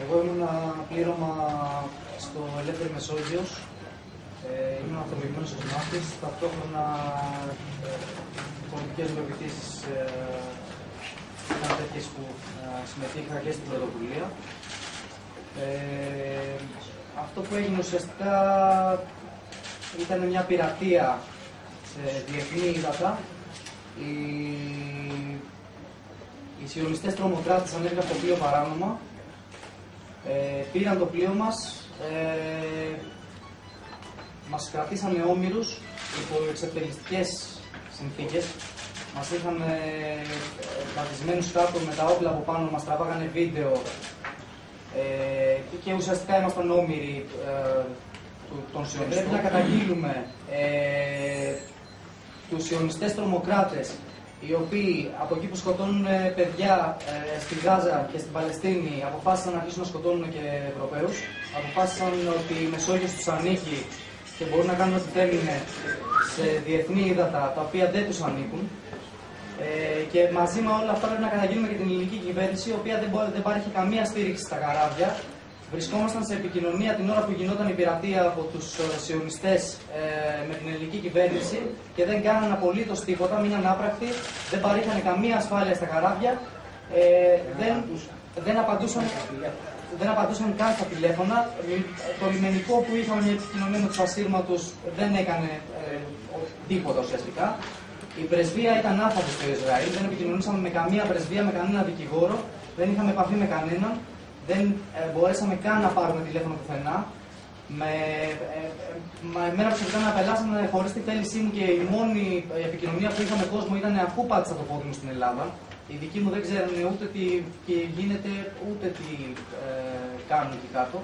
Εγώ ήμουν πλήρωμα στο Ελεύθερη Μεσόγειος. Ήμουν αυτοποιημένος οσμάτης, ταυτόχρονα πολιτικές μου επιτήσεις ήταν τέτοιες που συμμετείχα και στην πρωτοβουλία. Αυτό που έγινε ουσιαστικά ήταν μια πειρατεία σε διεθνή ύδατα. Οι σιωνιστές τρομοκράτες ανέβηκαν στο πλοίο παράνομα, πήραν το πλοίο μας, μας κρατήσανε όμηρους υπό εξευτελιστικές συνθήκες. Μας είχαν καθισμένους κάτω με τα όπλα από πάνω, μας τραβάγανε βίντεο και ουσιαστικά ήμασταν όμηροι των σιωνιστών. Πρέπει να καταγγείλουμε τους σιωνιστές τρομοκράτες, οι οποίοι από εκεί που σκοτώνουν παιδιά στη Γάζα και στην Παλαιστίνη αποφάσισαν να αρχίσουν να σκοτώνουν και Ευρωπαίους. Αποφάσισαν ότι η Μεσόγειος τους ανήκει και μπορούν να κάνουν ό,τι θέλουν σε διεθνή ύδατα τα οποία δεν τους ανήκουν. Και μαζί με όλα αυτά πρέπει να καταγγείλουμε και την ελληνική κυβέρνηση, η οποία δεν παρέχει καμία στήριξη στα καράβια. Βρισκόμασταν σε επικοινωνία την ώρα που γινόταν η πειρατεία από τους σιωνιστές με την ελληνική κυβέρνηση και δεν κάνανε απολύτως τίποτα, μείναν άπρακτοι, δεν παρήχαν καμία ασφάλεια στα καράβια, δεν απαντούσαν καν στα τηλέφωνα. Το λιμενικό που είχαμε μια επικοινωνία με τους ασύρματους δεν έκανε τίποτα ουσιαστικά. Η πρεσβεία ήταν άφατη στο Ισραήλ, δεν επικοινωνήσαμε με καμία πρεσβεία, με κανένα δικηγόρο, δεν είχαμε επαφή με κανέναν. Δεν μπορέσαμε καν να πάρουμε τηλέφωνο πουθενά. Εμένα προσωπικά με απελάσανε χωρίς τη θέλησή μου και η μόνη επικοινωνία που είχα με κόσμο ήταν αφού πάτησα το πόδι μου στην Ελλάδα. Οι δικοί μου δεν ξέρουν ούτε τι γίνεται, ούτε τι κάνουν εκεί κάτω.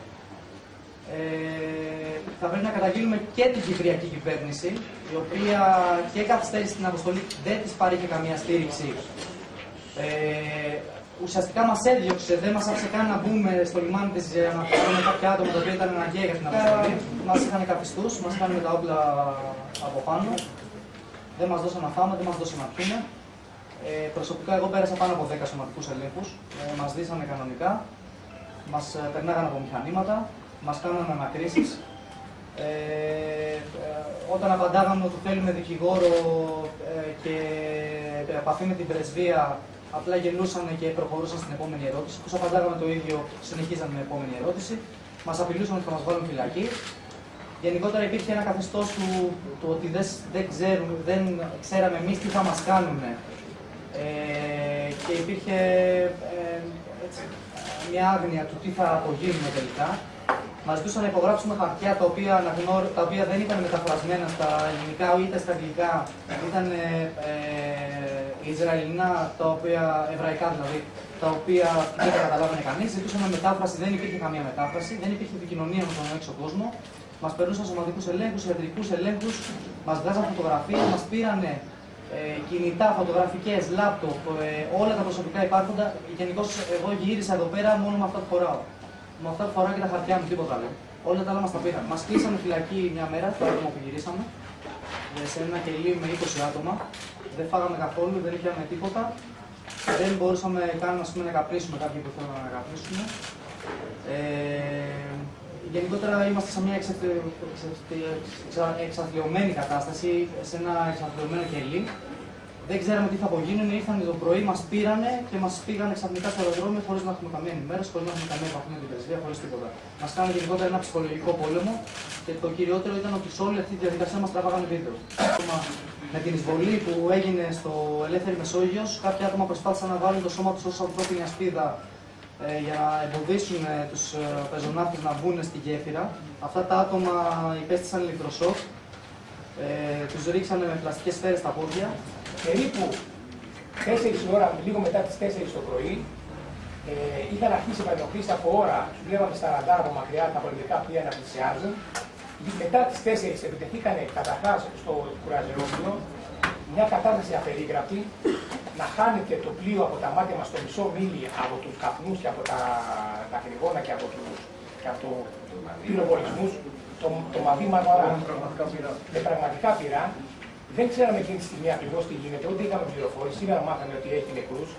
Θα πρέπει να καταγγείλουμε και την κυπριακή κυβέρνηση, η οποία και καθυστέρησε την αποστολή, δεν της παρήχε καμία στήριξη. Ουσιαστικά μας έδιωξε, δεν μας άφησε καν να μπούμε στο λιμάνι της για να πάρουμε κάποια άτομα τα οποία ήταν αναγκαία για την αποστολή. Μας είχαν καπιστούς, μας είχαν με τα όπλα από πάνω. Δεν μας δώσαν να φάμε, δεν μας δώσαν να πιούμε. Προσωπικά εγώ πέρασα πάνω από 10 σωματικούς ελέγχους. Μας δείσανε κανονικά, μας περνάγανε από μηχανήματα, μας κάνανε ανακρίσεις. Όταν απαντάγαμε ότι θέλουμε δικηγόρο και επαφή με την πρεσβεία, απλά γελούσαν και προχωρούσαν στην επόμενη ερώτηση. Όσο απαντάγαμε το ίδιο, συνεχίζαν με επόμενη ερώτηση. Μας απειλούσαν ότι θα μας βάλουν φυλακή. Γενικότερα υπήρχε ένα καθεστώς του ότι δεν ξέραμε εμείς τι θα μας κάνουν. Και υπήρχε μια άγνοια του τι θα απογίνουμε τελικά. Μας ζητούσαν να υπογράψουμε χαρτιά τα οποία δεν ήταν μεταφρασμένα στα ελληνικά είτε στα αγγλικά, ήταν Ισραηλινά, εβραϊκά δηλαδή, τα οποία δεν τα καταλάβανε κανείς. Ζητούσαμε μετάφραση, δεν υπήρχε καμία μετάφραση, δεν υπήρχε επικοινωνία με τον έξω κόσμο. Μας περνούσαν σωματικούς ελέγχους, ιατρικούς ελέγχους, μας βγάζαν φωτογραφίες, μας πήρανε κινητά, φωτογραφικές, λάπτοπ, όλα τα προσωπικά υπάρχοντα. Γενικώς εγώ γύρισα εδώ πέρα μόνο με αυτά που φοράω. Με αυτά που φοράω και τα χαρτιά μου, τίποτα άλλο. Όλα τα άλλα μας τα πήραν. Μας κλείσανε φυλακή μια μέρα, το άτομο που γυρίσαμε, σε ένα κελί με 20 άτομα. Δεν φάγαμε καθόλου, δεν είχαμε τίποτα. Δεν μπορούσαμε καν να καπνίσουμε κάποιοι που θέλουν να καπνίσουμε. Γενικότερα είμαστε σε μια εξαθλιωμένη κατάσταση, σε ένα εξαθλιωμένο κελί. Δεν ξέραμε τι θα απογίνουν, ήρθαν το πρωί, μας πήρανε και μας πήγανε ξαφνικά στο αεροδρόμιο χωρίς να έχουμε καμία ενημέρωση, χωρίς να έχουμε καμία επαφή με την πρεσβεία, χωρίς τίποτα. Μας κάνανε γενικότερα ένα ψυχολογικό πόλεμο και το κυριότερο ήταν ότι σε όλη αυτή τη διαδικασία μας τραβάγανε βίντεο. Με την εισβολή που έγινε στο Ελεύθερη Μεσόγειος, κάποια άτομα προσπάθησαν να βάλουν το σώμα τους ως ανθρώπινη ασπίδα για να εμποδίσουν τους πεζοναύτες να μπουν στη γέφυρα. Αυτά τα άτομα υπέστησαν ηλεκτροσόκ, τους ρίξανε με πλαστικές σφαίρες στα πόδια. Περίπου 4 ώρα, λίγο μετά τις 4 το πρωί, είχαν αρχίσει επανενοχλήσεις από ώρα, βλέπαμε στα ραντάρ από μακριά τα πολιτικά πλοία να πλησιάζουν. Μετά τις 4 επιτεθήκαν καταρχάς στο κουραζερόπλοιο, μια κατάσταση απερίγραπτη, να χάνεται το πλοίο από τα μάτια μας στο μισό μίλι από τους καπνούς και από τα κρυγόνα και από τους πυροβολισμούς, το μαδί Μαρμαρά. Με πραγματικά πειρά. Δεν ξέραμε εκείνη τη στιγμή ακριβώς τι γίνεται, ούτε είχαμε πληροφόρηση. Σήμερα μάθαμε ότι έχει νεκρούς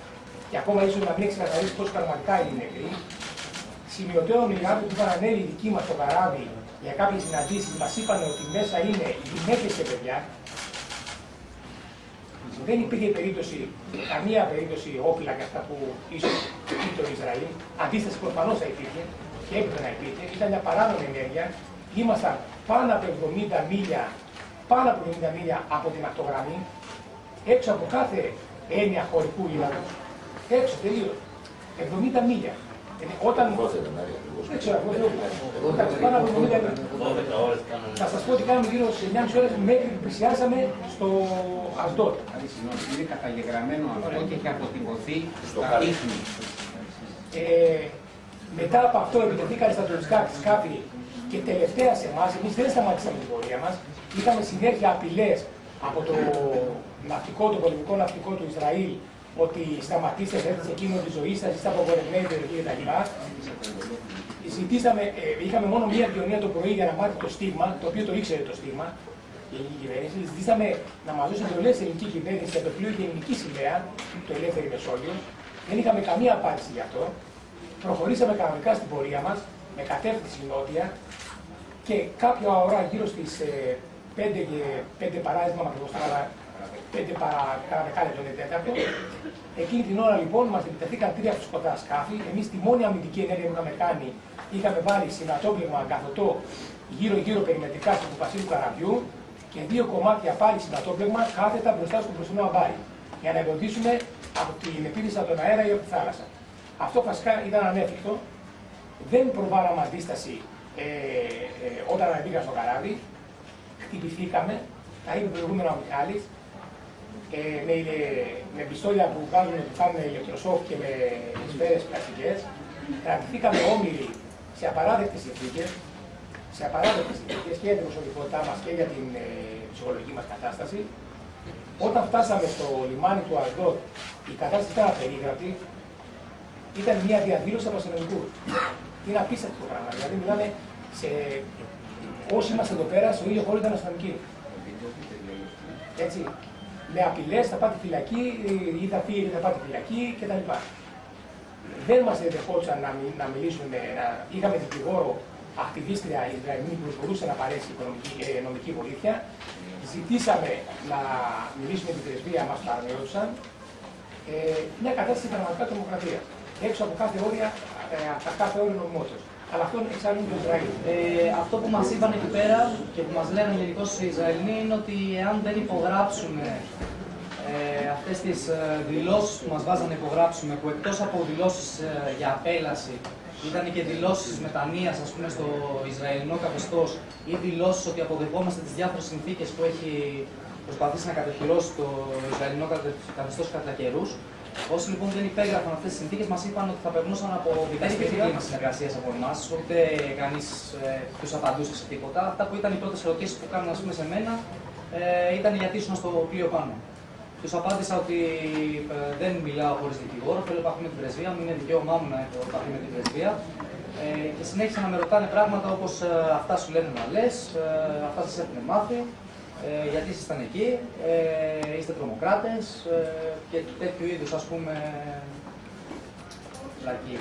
και ακόμα ίσως να μην έχει ξεκαθαρίσει πόσο πραγματικά είναι νεκροί. σημειωτέων μιλάμε που είχαν ανέβει δικοί μας στο καράβι για κάποιες συναντήσεις, μας είπαν ότι μέσα είναι γυναίκες και παιδιά. Δεν υπήρχε περίπτωση, καμία περίπτωση όπλα και αυτά που ίσως είπε το Ισραήλ. Αντίσταση προφανώς θα υπήρχε και έπρεπε να υπήρχε. Ήταν μια παράνομη ενέργεια. Ήμασταν πάνω από 70 μίλια, από την ακτογραμμή, έξω από κάθε έννοια χωρικού ύδατος. Έξω, τελείως. 70 μίλια. Όταν. Δεν ξέρω, πάνω από 70 μίλια. Θα σας πω ότι κάναμε γύρω σε 9,5 ώρες μέχρι που πλησιάσαμε στο Ασδότ. Είναι καταγεγραμμένο αυτό και έχει αποτυπωθεί στο ίχνη. Μετά από αυτό επιτεθήκαν στα τουριστικά σκάφη και τελευταία σε εμάς, εμείς δεν σταματήσαμε την πορεία μας. Είχαμε συνέχεια απειλές από το ναυτικό, το πολεμικό ναυτικό του Ισραήλ, ότι σταματήστε, θέλετε σε εκείνο τη ζωή σας, είστε απογορευμένοι περιοχή κτλ. Είχαμε μόνο μία διονία το πρωί για να μάθει το στίγμα, το οποίο το ήξερε το στίγμα, η ελληνική κυβέρνηση. Ζητήσαμε να μας δώσει εντολές η ελληνική κυβέρνηση για το πλοίο και ελληνική σημαία, το Ελεύθερη Μεσόγειο. Δεν είχαμε καμία απάντηση γι' αυτό. Προχωρήσαμε κανονικά στην πορεία μας, με κατεύθυνση νότια και κάποια ώρα γύρω στις 5 παρά, δεν θυμάμαι ακριβώς, 5 παρά κάνα δεκάλεπτο, είναι τέταρτο. Εκείνη την ώρα λοιπόν μας επιτεθήκαν 3 φουσκωτά σκάφη. Εμείς τη μόνη αμυντική ενέργεια που είχαμε κάνει, είχαμε βάλει σηματόπλεγμα καθωτό γύρω-γύρω περιμετρικά στο κουπασί του καραβιού και 2 κομμάτια πάλι σηματόπλεγμα κάθετα μπροστά στο μπροστινό αμπάρι. Για να εμποδίσουμε από την επίθεση από τον αέρα ή από τη θάλασσα. Αυτό φασικά ήταν ανέφικτο. Δεν προβάλαμε αντίσταση όταν ανεβήκαμε στο καράβι. Χτυπηθήκαμε. Τα είπε προηγούμενα ο Μιχάλης. Με πιστόλια που κάνουν ηλεκτροσόκ και με σφαίρες πλαστικές. Κρατηθήκαμε όμοιροι σε απαράδεκτες συνθήκες. Και για την προσωπικότητά μας και για την ψυχολογική μας κατάσταση. Όταν φτάσαμε στο λιμάνι του Ασδότ, η κατάσταση ήταν απερίγραπτη. Ήταν μια διαδήλωση από αστυνομικούς. Είναι απίστευτο το πράγμα. Δηλαδή, μιλάμε σε. Όσοι είμαστε εδώ πέρα, στο ίδιο χώρο ήταν αστυνομικοί. Έτσι. Με απειλές, θα πάτε φυλακή, ή θα φύγετε, θα πάτε φυλακή κτλ. Δεν μας δεχόντουσαν να μιλήσουμε είχαμε δικηγόρο, ακτιβίστρια Ισραηλινή που μπορούσε να παρέσει νομική βοήθεια. Ζητήσαμε να μιλήσουμε με την πρεσβεία, μας παρανεώτησαν. Μια κατάσταση πραγματικά τρομοκρατίας. Έξω από κάθε όρια, νομιμότητας. Αλλά αυτό εξάλλου το Ισραήλ. Αυτό που μας είπαν εκεί πέρα και που μας λένε γενικώς οι Ισραηλοί είναι ότι εάν δεν υπογράψουμε αυτές τις δηλώσεις που μας βάζανε να υπογράψουμε, που εκτός από δηλώσεις για απέλαση ήταν και δηλώσεις μετανοίας, ας πούμε, στο Ισραηλινό καθεστώς ή δηλώσεις ότι αποδεχόμαστε τις διάφορες συνθήκες που έχει προσπαθήσει να κατοχυρώσει το Ισραηλινό καθεστώς κατά καιρούς. Όσοι λοιπόν δεν υπέγραφαν αυτές τις συνθήκες, μας είπαν ότι θα περνούσαν από δικαστική κλίμα συνεργασίας από εμάς, ούτε κανείς τους απαντούσε σε τίποτα. Αυτά που ήταν οι πρώτες ερωτήσεις που κάνουν, ας πούμε, σε μένα ήταν γιατί ήσουν στο πλοίο πάνω. Τους απάντησα ότι δεν μιλάω χωρίς δικηγόρο, θέλω να επαφή με την πρεσβεία μου, είναι δικαίωμά μου να έχω επαφή με την πρεσβεία. Και συνέχισαν να με ρωτάνε πράγματα όπως αυτά σου λένε να λες, αυτά σας έχουν μάθει. Γιατί ήσασταν εκεί, είστε τρομοκράτες και τέτοιου είδους, ας πούμε, λακκοί.